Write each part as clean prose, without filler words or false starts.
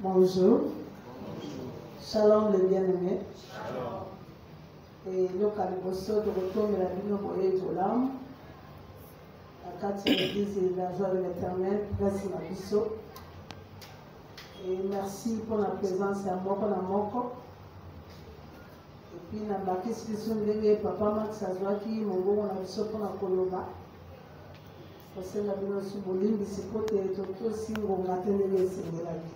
Bonjour. Shalom les bien-aimés. Et le calibosso de retour de la vie de l'âme. La quatrième église et la joie de l'éternel, grâce à Bisso. Et merci pour la présence à Moko na Moko. Et puis, na bakis biso ndenge papa Max azwaki mongongo na biso pour la koloba. Parce que la bino su bolimbi sikote tokyo singo ngatelele sengelaki.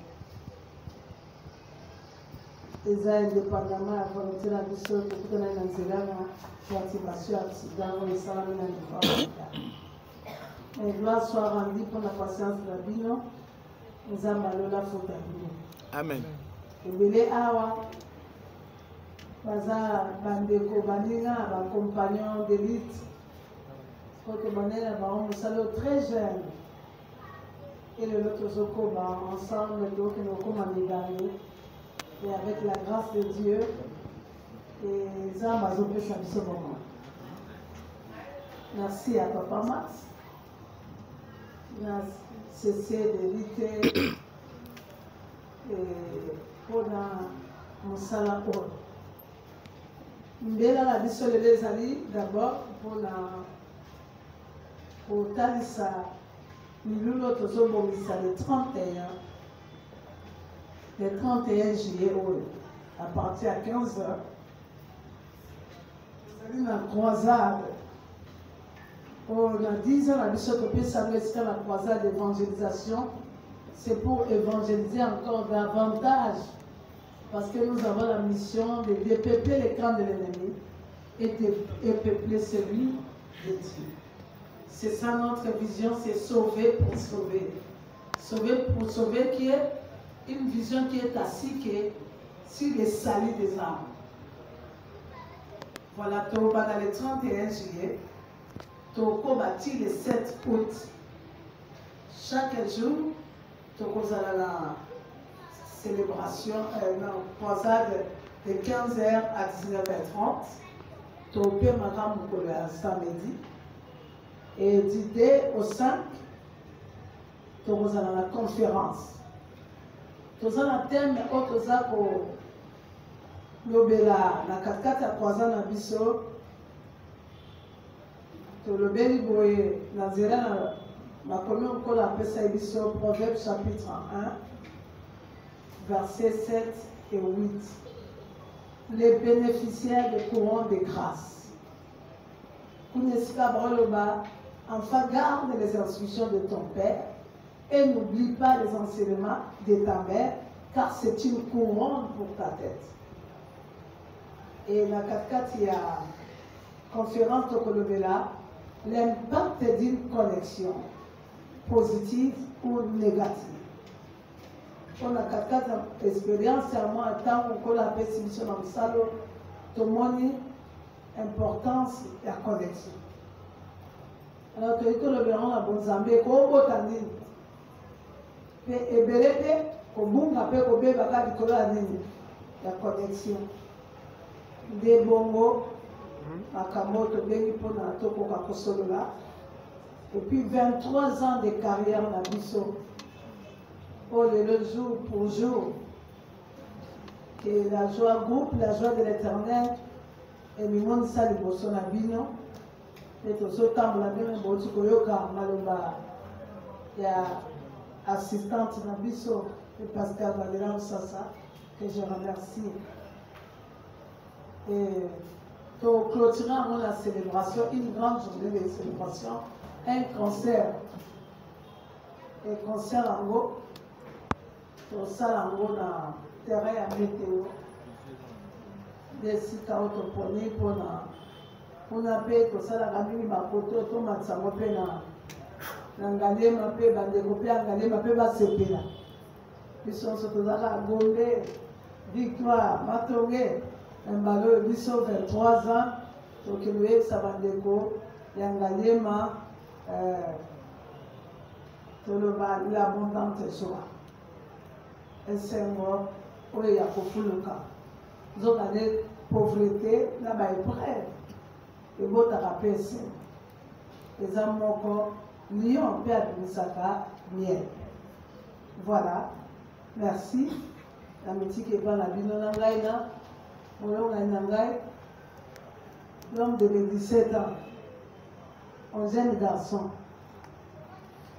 Eza indépendamment à volonté la biso tokutana na nzela na activation accident ou esalami na niveau. Mais gloire soit rendue pour la patience de la bino. Nous avons la faute à bino. Amen. Ebele awa baza bandeko baninga ba compagnon d'élite. Pour que bonheur ba musalo très jeune. Et le autre zoko ba ensemble donc nous comme amigani. Et avec la grâce de Dieu, et ça m'a zopé ça ce moment. Merci à Papa Max. Merci cessé de lutter pour mon salaire. Mbela la biso les ali d'abord pour talisa milulo tozo bomisa le 31. Le 31 juillet, à partir à 15h, vous allez dans la croisade. On a 10 ans, la Bishop s'amène la croisade d'évangélisation. C'est pour évangéliser encore davantage. Parce que nous avons la mission de dépeupler les camps de l'ennemi et de peupler celui de Dieu. C'est ça notre vision, c'est sauver pour sauver. Sauver pour sauver qui est une vision qui est assise sur les salis des âmes. Voilà, dans le 31 juillet, Toko bâti le 7 août. Chaque jour, Toko a la célébration, croisade de 15h à 19h30. Toko Madame Moukola samedi. Et du 2 au 5, Toko a la conférence. Tous en thème autres ako lobela na katkata croisade na biso to lobeli boye na zera na makomi ko la pesa biso Proverbe chapitre 1 versets 7 et 8. Les bénéficiaires des courants de grâce. Kunesika broloba, enfin garde les instructions de ton père. Et n'oublie pas les enseignements de ta mère, car c'est une couronne pour ta tête. Et la 4-4, il y a conférence de Kolobela, l'impact d'une connexion positive ou négative. On a 4-4 expérience, c'est à moi, tant qu'on l'a fait, si mission dans le salon, tout le monde importance de la connexion. Alors, tu as dit que le verron a bon zambé, qu'on va t'en et belete kobunga pe kobeba ka likolo ya nini ya connexion nde bongo makambo tobengi mpona tokoka kosolola et puis 23 ans de carrière na biso oyo lelo jour pour jour que la joie groupe la joie de l'éternel emimonisa liboso na bino e tozotambola ndenge bouti koyoka maloba ya assistante Nabiso et Pascal Valéran Sassa, que je remercie. Et pour clôturer la célébration, une grande journée de célébration, un concert. Et concert en haut, pour ça en haut, dans le terrain à météo, des sites à autoponie pour la paix, pour ça la famille m'a photo, tout le monde s'en repère. Nangalema pe bandeko pe angalema pe basepela biso nso tozala Gombe Victoire Matonge mbalo biso 23 ans tokende sa bandeko yangalema toloba l'abondante joie esengo oyo ya kofuluka nzokande pauvreté na baépreuve ebotaka pe esengo eza moko Lyon peut administrer miel. Voilà. Merci. La musique est pas la binonangaï là. L'homme de 17 ans. Un jeune garçon.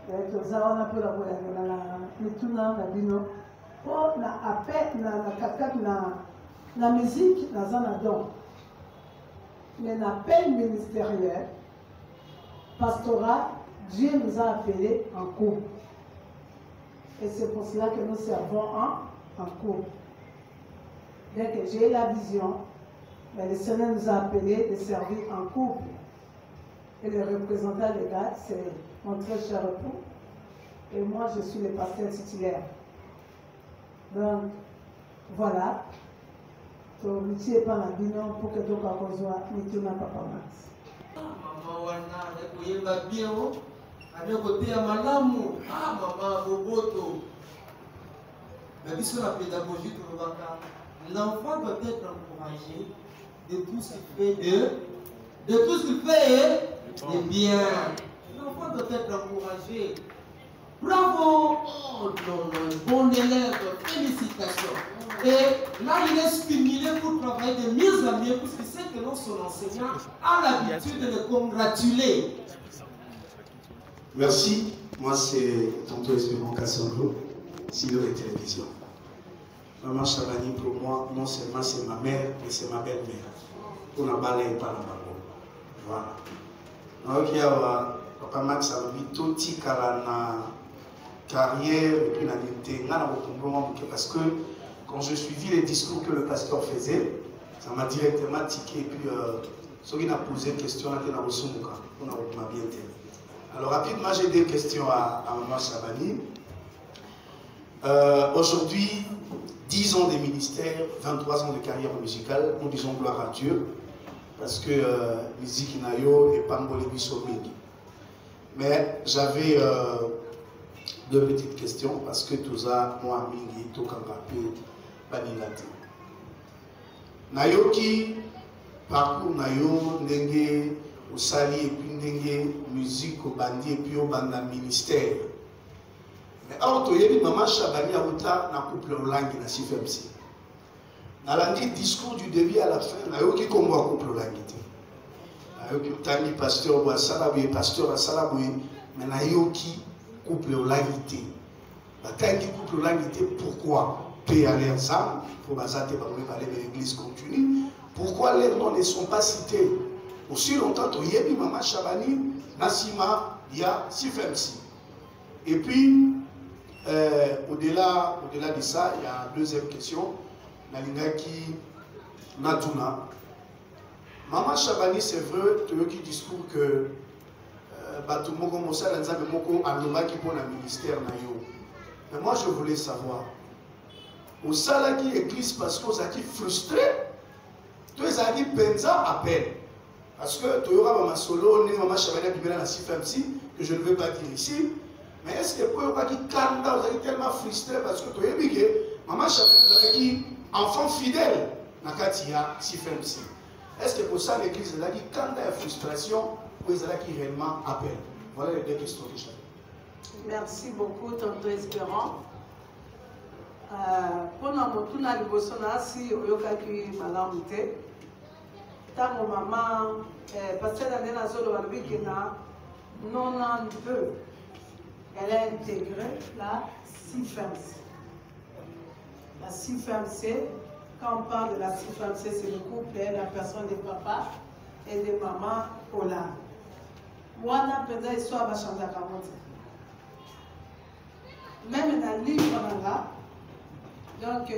On a pu la musique, mais l'appel ministériel, pastoral, Dieu nous a appelés en couple. Et c'est pour cela que nous servons en couple. Dès que j'ai la vision, mais le Seigneur nous a appelés de servir en couple. Et le représentant légal, c'est mon très cher époux. Et moi, je suis le pasteur titulaire. Donc, voilà. Donc, tu n'es pas la binon pour que tu aies besoin de papa Max. Maman, wana, ne pas bien, à nos côtés, à Malamu. Ah, maman, Boboto. Mais puisque la pédagogie de l'Obaka, l'enfant doit être encouragé de tout ce qu'il fait de tout ce qu'il fait de bien. L'enfant doit être encouragé. Bravo! Oh non, non, bon élève, félicitations. Et là, il est stimulé pour travailler de mieux en mieux, puisqu'il sait que son enseignant a l'habitude de le congratuler. Merci. Moi, c'est Tonton Espérant Kassongo, Silo de télévision. Maman Chabani, pour moi, non seulement c'est ma mère, mais c'est ma belle-mère. Pour la balai et pas la balai. Voilà. Donc, il y a Papa Max a vu tout petit carrière et puis la dignité. Parce que quand j'ai suivi les discours que le pasteur faisait, ça m'a directement tiqué. Et puis, ceux qui m'ont posé une question, on m'a bien dit. Alors, rapidement, j'ai des questions à Maman Chabani. Aujourd'hui, 10 ans de ministère, 23 ans de carrière musicale, nous disons gloire à Dieu, parce que musique nayo et pamboli biso mingi. Mais j'avais deux petites questions, parce que tout ça, moi, mingi, tout comme rappel, baningati. Nayo qui, parcours nayo, ndenge, au sali et puis ndenge, musique au bandi et puis au banda ministère. Mais alors, tu as Maman Chabani a un couple au langue na CFMC. Dans le discours du début à la fin, il y a un couple au langue. Il y a un pasteur ou un salaboué, pasteur à salaboué, mais il y a un couple au langue. Il y a un couple au langue, pourquoi payer à leurs âmes, pour basater par l'église continue, pourquoi leurs noms ne sont pas cités? Aussi longtemps, tu as Maman Chabani, Nassima, il y a CFMC. Et puis, au-delà de ça, il y a une deuxième question. Nalingaki Natuna. Maman Chabani, c'est vrai, tu as qui discours que Batumoko Mossa Lanzabe Moko Aloma qui pour le ministère Nayo. Mais moi, je voulais savoir, au Salaki église, parce que vous êtes frustré, tu as dit Penza appel. Parce que tu auras Maman Solo, Maman Chabani qui vient dans la CFMC, que je ne veux pas dire ici. Mais est-ce que vous avez tellement frustré parce que tu as dit que Maman Chabani est enfant fidèle dans Katia CFMC. Est-ce que pour ça l'église a dit quand il y a frustration, vous avez réellement appel? Voilà les deux questions que j'ai. Merci beaucoup, Tonton Espérant. Pour nous, na libosona si oyokaki malamu te. Tango maman, parce que l'année na zolo balobiki na 92. Elle a intégré la CFMC. La CFMC, quand on parle de la CFMC, c'est le couple, la personne des papas et des mamans au large. Moi, je suis une histoire de changer à même dans le livre, donc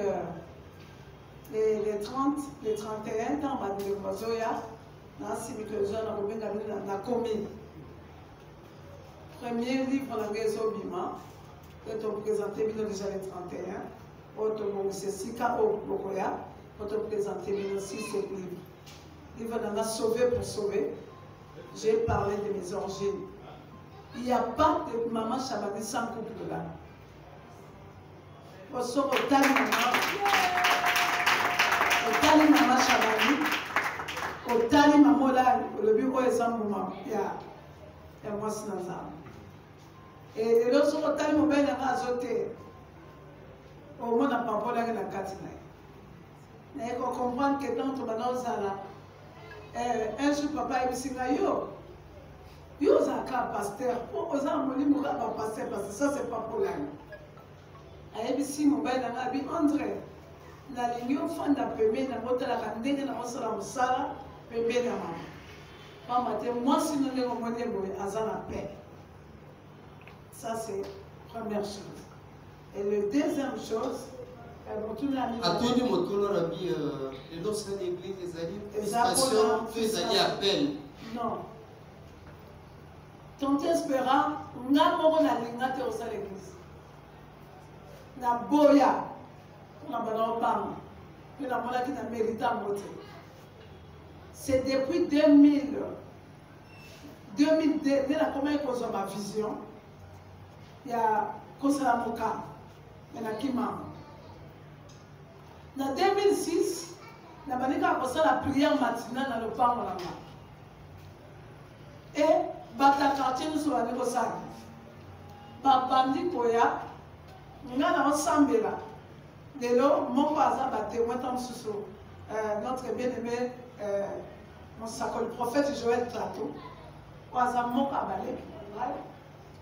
les 30, les 31 ans, on va dire que les jeunes ont commis. Premier livre dans le Bima, que tu as présenté déjà les 31, c'est Sika Okoya, pour te présenter les 6 livres. Livre dans la Sauver pour sauver. J'ai parlé de mes origines. Il n'y a pas de Maman Chabani sans couple là. Pour sauver Maman Chabani, Otali Maman là, le bureau est sans moment. Il y a moi c'est. Et les autres ont tellement bien azoté. au moins n'a pas volé la carte. Mais il faut comprendre que dans ton balance, un jour, papa est ici, yo za ka pasteur o za moni muka ba pasteur parce que ça c'est pas pour l'année ayebi si mobile na abi André na lingi ofanda pembe na botala ka ndenge na osala musala pembe na mama te moi si nous le moni boy azana paix. Ça c'est première chose. Et le deuxième chose Atoni motono rabi les lorsque l'église les alliés station les alliés appellent. Non. Tant espérant, n'a pas na linga te osa l'église. Na boya, na bana bang, que na mola qui na mérita moté. C'est depuis 2002, dès la première cause de ma vision, il y a Kosala Moka, il y a Kimam. En 2006, na banika kosa la prière matinale dans le parc Molanga. Et bata quartier nous sommes allés au sac. Babandi koya, nga na osambela. Lelo mon pasa ba témoin tam suso. Notre bien-aimé mon sacre le prophète Joël Plateau. Waza mon kabale.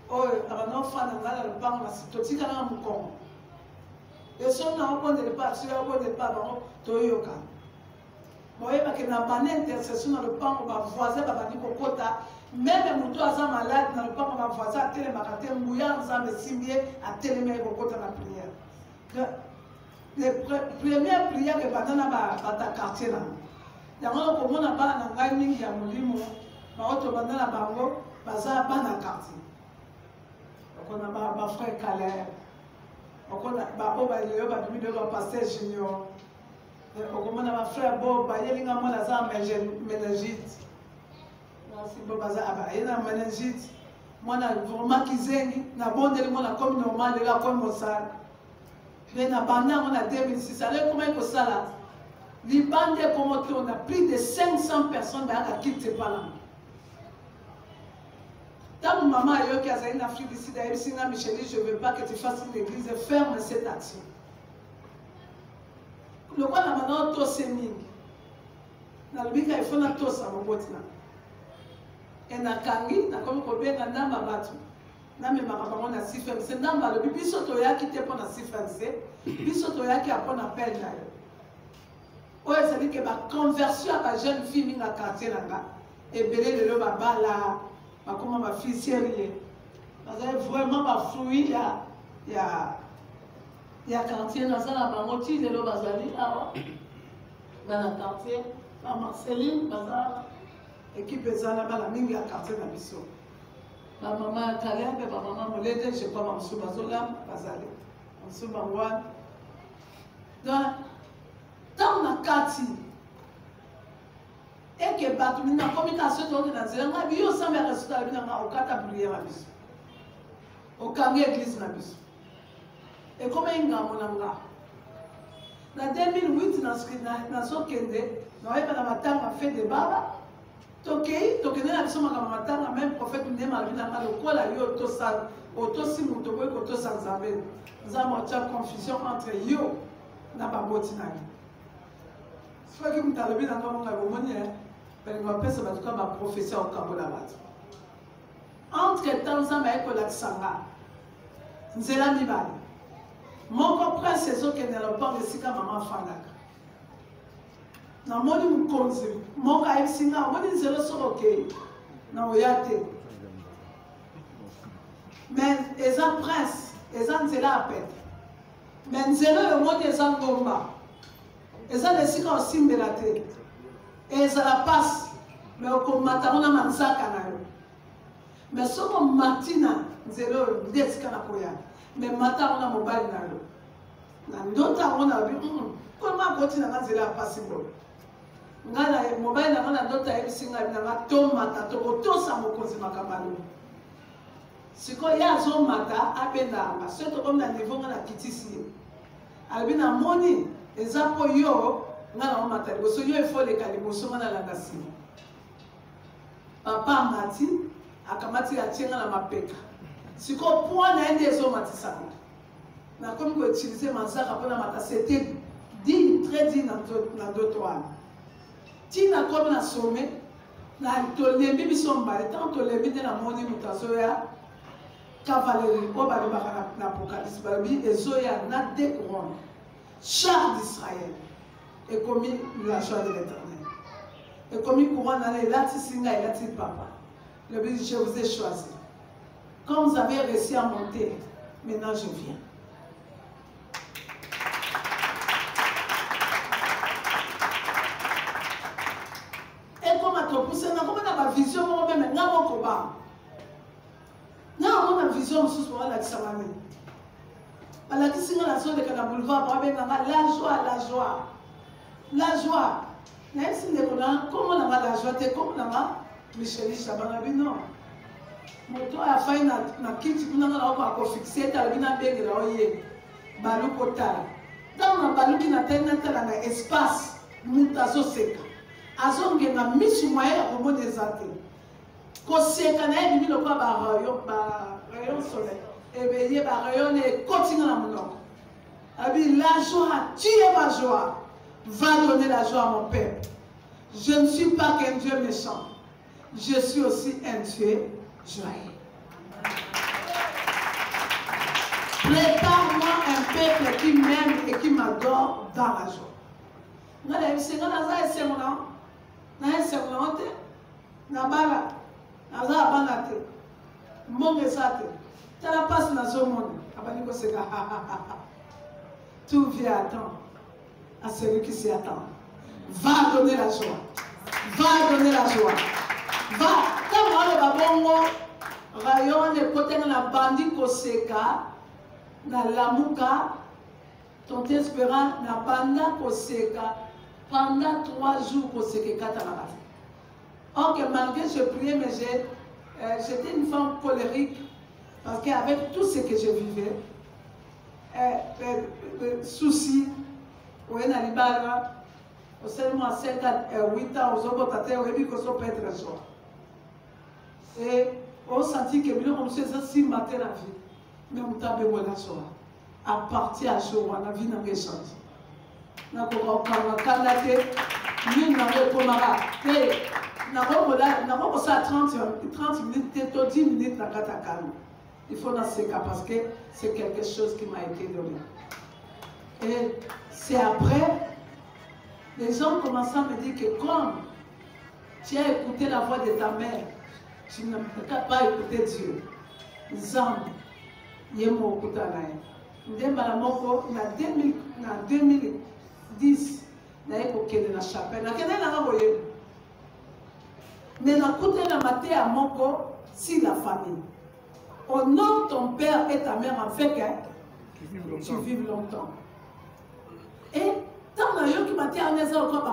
Oh, abano fana nga le parc ma sitotika na mukongo. Et si on a un bon départ, si on a un bon départ, on a un yoka. Moi, je vais avoir une intercession dans le pan, on va voisin, on va dire Kokota. Même les moutons sont malades, dans le pan, on va voisin, à télé, à télé, mouillant, ensemble, simbier, à télé, mais Kokota dans la prière. Les premières prières que banana va ta quartier là. D'abord, comme on a pas un gaming qui a moulu, on va te banana bango, baza pas dans quartier. Donc on a ma frère Calais. On a un pasteur junior. On a un frère Bob, il y a un ménagite. Il y a un ménagite. Moi, je vraiment kizeni. Na bonde le monde comme normal, là comme ça. Mais na banda on a 2006. Alors comment il ça là? Les bandes on a plus de 500 personnes qui quittent pas là. Tant maman a eu qui a une Afrique d'ici d'ailleurs, Michel, je ne veux pas que tu fasses une église, ferme cette action. Le roi n'a maintenant tout séming. Dans le bika, il faut na tout ça, mon botina. Et na kangi, na comme qu'on bien na namba batu. Na me marabango na sifem, c'est namba le bibi sotoya qui te pon na sifem, c'est bibi sotoya qui a pon appel là. Ouais, ça dit que ma conversion à ma jeune fille na quartier là, et belé le baba là. Comment ma fille sérieuse. Parce que vraiment ma fruit, il y a quartier dans la bangotie de l'Obazali, dans le quartier, la Marceline, Bazar, équipe là-bas, la mingi à quartier dans Bissau. Ma maman a Calais, ma maman me l'aide, je crois, ma msou Bazolam, Bazali, ma msou Bangwan. Donc, dans la quartier, et que la communication de la zone, il y a aussi un résultat au catabrier à bis. Au camion église à bis. Et comment il y a en 2008, dans ce Kende, nous avons fait des baba. Tokei, même prophète nous dit le quoi la nous avons une confusion entre yo et la botina. Soit que nous avons on appelle ça ma professeur au Kabolabat. Entre temps, ça m'a été la Sanga. Nzela Nibali. Mon compère, c'est ce qui est dans le port de Sika Maman Fanaka. Dans mon dit mon conseil, mon cas est Singa, mon dit zéro sur OK. Non, il y a été. Mais les gens prince, les gens Nzela appellent. Mais Nzela, le monde des gens Gomba. Les gens de Sika aussi me la tête. Et ça la passe, mais au combattant, on a manzaka na yo. Mais si on matina, zéro, deska na koya. Mais matin, on a mobile na yo. Na ndota, on a vu, comment continue na zéro passe bon. Ngala mobile na on a ndota ebi singa na tomata, to sa mokozi makamalo. Siko ya zo mata apenda, surtout comme na niveau na kitisi. Albina moni, ezapo yo. Ngana mata liboso yo efoleka liboso ngana la ngasi papa mati akamati atenga na mapeka siko point na ende ezo matisanga na comme vous utilisez Manzaka pour la mata, c'était digne, très digne dans d'autres toiles. Tina comme la sommet, na tolembi bisomba, tant tolembi de la moni mutazoya, cavalerie, au bas de l'Apocalypse, et Zoya n'a des couronnes, char d'Israël, et commis la joie de l'Éternel. Et commis couronne, allez, là, Tissinga et là, Papa. Le but, je vous ai choisi. Quand vous avez réussi à monter, maintenant je viens. Et comme à ton poussé, on a ma vision, on a même un combat. Non, on a une vision sous la Kissamane. La Kissinga, la zone de Kana Boulevard, la joie, la joie. La joie. Même si on a, comment on a la joie, comment on a Michel Chabanabi, non. Moto a failli na kiti kuna na ko fixer ta bina bege la oye balu kota dans na balu kina tena tela na espace mutazo seka azonge na misu moya ko monezate ko seka na ebi lo kwa rayon soleil et beye ba rayon et continue na mono abi la joie tu es ma joie va donner la joie à mon père. Je ne suis pas qu'un Dieu méchant, je suis aussi un Dieu joyeux. Prépare-moi un peuple qui m'aime et qui m'adore dans la joie. Nous avons dit que nous avons dit que nous avons dit que nous avons dit que tout vient à temps à celui qui s'y attend. Va donner la joie. Va donner la joie. Va. Comme on le rayon de côté de la bandit Koseka, na Lamuka, ton espérant na banda Koseka, pendant 3 jours Koseka Katanabati. Or que malgré je priais, mais j'étais une femme colérique, parce qu'avec tout ce que je vivais, soucis, ou en alibara, au seulement 5 à 8 ans, aux autres tâtés, au début, qu'on soit être la joie. Et on sentit que nous sommes si matin la vie, mais on t'a besoin de la joie. À partir de jour, la vie n'a pas changé. Nous avons candidaté, nous n'avons pas nous avons 30 minutes, 10 minutes dans le calme. Il faut dans ce cas parce que c'est quelque chose qui m'a été donné. Et c'est après, les gens commençaient à me dire que comme tu as écouté la voix de ta mère, tu n'as pas écouté Dieu. Zamb, Yemo Kutanaï. En 2010, je suis allé à la chapelle. Mais je suis allé à Moko, si la famille. Honore ton père et ta mère en fait que tu vives longtemps. Et tant que tu m'as dit à mes enfants,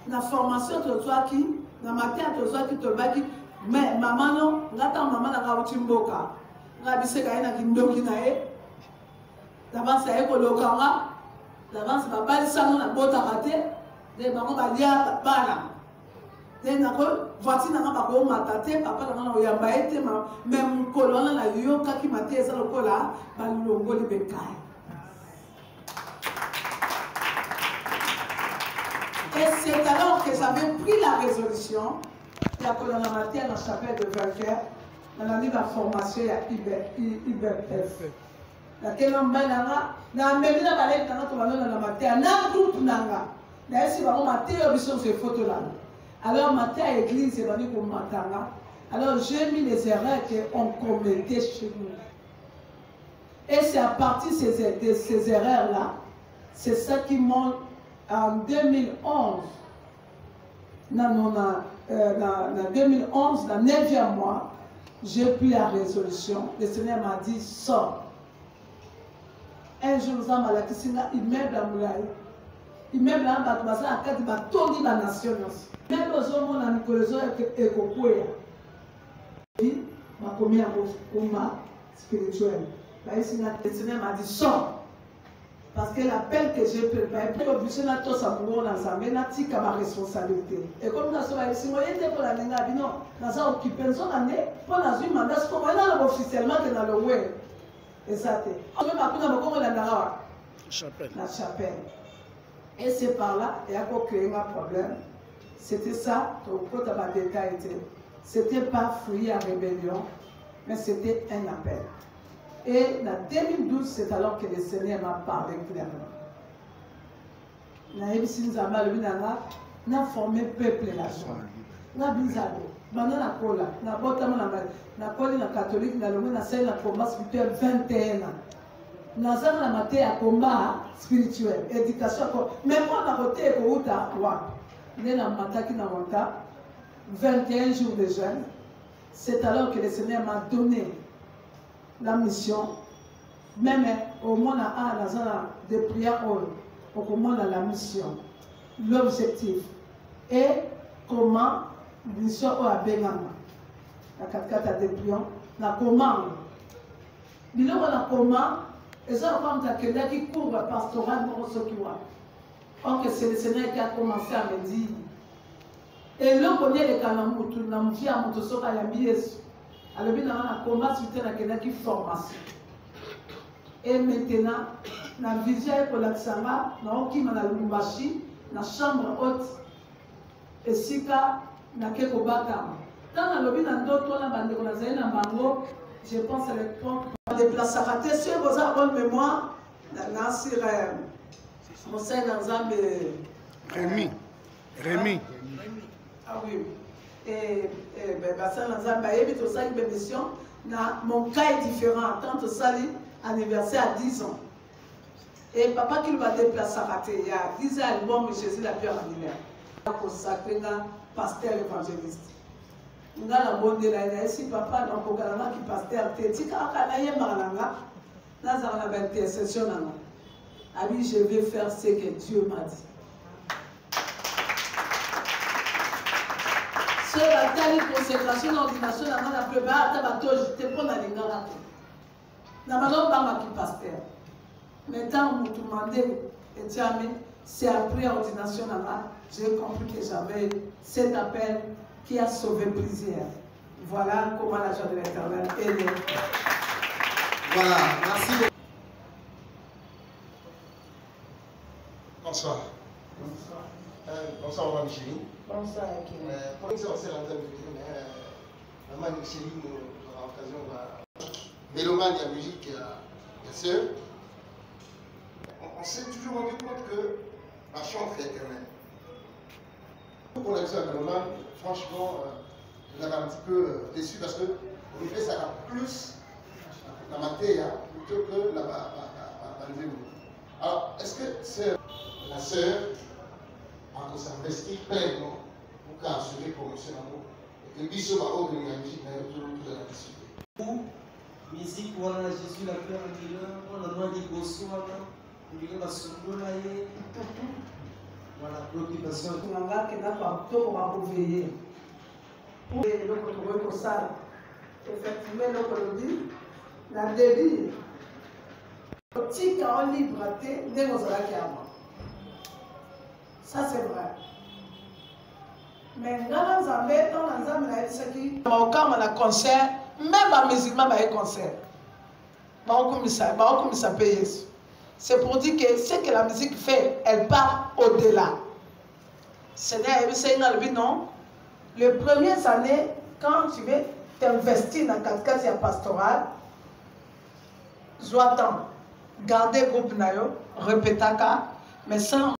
la formation de toi qui, na matin de toi qui te baki, mais maman non, n'attends maman n'a pas eu mboka. Rabise kaina kindoki nae. D'avance à écolokanga, d'avance papa il s'en a bota raté, des mamans balia bala. Des nako voici n'a pas beau matate, papa n'a pas yamba été même colonna la yoka qui m'a dit ça le cola, balongo le bekai. Et c'est alors que j'avais pris la résolution, il y a pour la matière dans la chapelle de Verker, dans la livre de formation, il y a IBF. Laquelle on va dans même la balai dans la matière, dans le groupe nanga. D'ailleurs, si on matière, on ces photos là. Alors, matière église, c'est venu pour matanga. Alors, j'ai mis les erreurs qu'on commettait chez nous. Et c'est à partir de ces erreurs-là, c'est ça qui monte. En 2011, dans 2011, dans le 9e mois, j'ai pris la résolution. Le Seigneur m'a dit, sors. Un jour, nous avons la immeuble à Moulaï. Immeuble à Batouassa, à Katiba, Tony, la nation. Même aux hommes, on a mis les hommes et Kokoué. Il m'a commis un combat spirituel. Le Seigneur m'a dit, sors. Parce que l'appel que j'ai préparé, pour obliger à tous à mourir dans sa main, c'est ma responsabilité. Et comme nous avons dit, si moi j'étais pour la Nenga, non, nous avons occupé une zone année, pour la Zuma, nous avons officiellement que dans le web. Et ça, la chapelle. Et c'est par là, il y a créé un problème. C'était ça, c'était pas fouillé à rébellion, mais c'était un appel. Et en 2012, c'est alors que le Seigneur m'a parlé clairement. On a formé peuple là-dedans. On a bizarre. Maintenant, on a catholique, on a combat spirituel 21 ans. On a maté à combat spirituel, éducation. Mais moi, on a voté pour Outa. On a 21 jours de jeûne. C'est alors que le Seigneur m'a donné la mission. Même au moins, on a des prières au moins la mission, l'objectif. Et comment mission a Bengama. La 4 a dépliant, la commande. Biloko la commande, et ça on a quelqu'un qui couvre pastoral pour ceux qui voient. Or que c'est le Seigneur qui a commencé à me dire. Et là on est les kanamutu, na mfia mutu soka ya Yesu. Alors bien on a combat suite à quelqu'un qui formation. Et maintenant, la vision pour la Tsanga, na okima na Lumbashi, na chambre haute, et sika na keko bakama. Dans la lobby dans d'autres la bande qu'on a zéna bango, je pense à l'époque des places à rater sur vos bonne mémoire dans sur Monseigneur Nzambe Rémi. Ah oui. Et bassin Nzambe a évité aussi une bénédiction. Mon cas est différent. Tant que ça anniversaire à 10 ans. Et papa qui va déplacer à rater, il y a 10 ans, album Jésus la pierre anniversaire. Consacré à pasteur évangéliste. Nous avons la là, si papa n'a pas qui pasteur, tu as intercession. Abi, je vais faire ce que Dieu m'a dit. Ce bataille de consécration d'ordination, on a préparé à te prendre à l'ingara. Nous avons pas qui pasteur. Maintenant, on m'a demandé, c'est après ordination, j'ai compris que j'avais cet appel qui a sauvé plusieurs. Voilà comment la joie de l'Éternel est née. Voilà, merci beaucoup. Bonsoir. Bonsoir, Maman Micheline. Bonsoir, Akine. Pour une séance, c'est l'entame de Maman Micheline, nous aurons l'occasion de mélomane, il y a musique, il y a sœur. On s'est toujours rendu compte que la chante est éternelle. Pour la mission à Mélomane, franchement, je l'avais un petit peu déçu parce que on fait ça plus la matière plutôt que la vidéo. Alors, est-ce que c'est la sœur a s'investir pleinement pour assurer pour M. Namo et que Bissot va organiser la musique dans tout de la discipline? Musique, voilà, Jésus la Père Aguilera, on a demandé Gossoana, on dirait la Sombolaye. Voilà, l'occupation. On a qui n'a pas tout pour veiller. Pour le retrouver pour ça, effectivement, le dit, la débit. Petit quand on liberté, ne vous aura qu'à moi. Ça c'est vrai. Mais dans l'ensemble, dans l'ensemble, il y a un concert, même les musulmans, il y a un concert. C'est pour dire que ce que la musique fait, elle part au-delà. C'est non. Les premières années, quand tu veux t'investir dans quelque chose pastoral, je dois garder le groupe, répéter, mais sans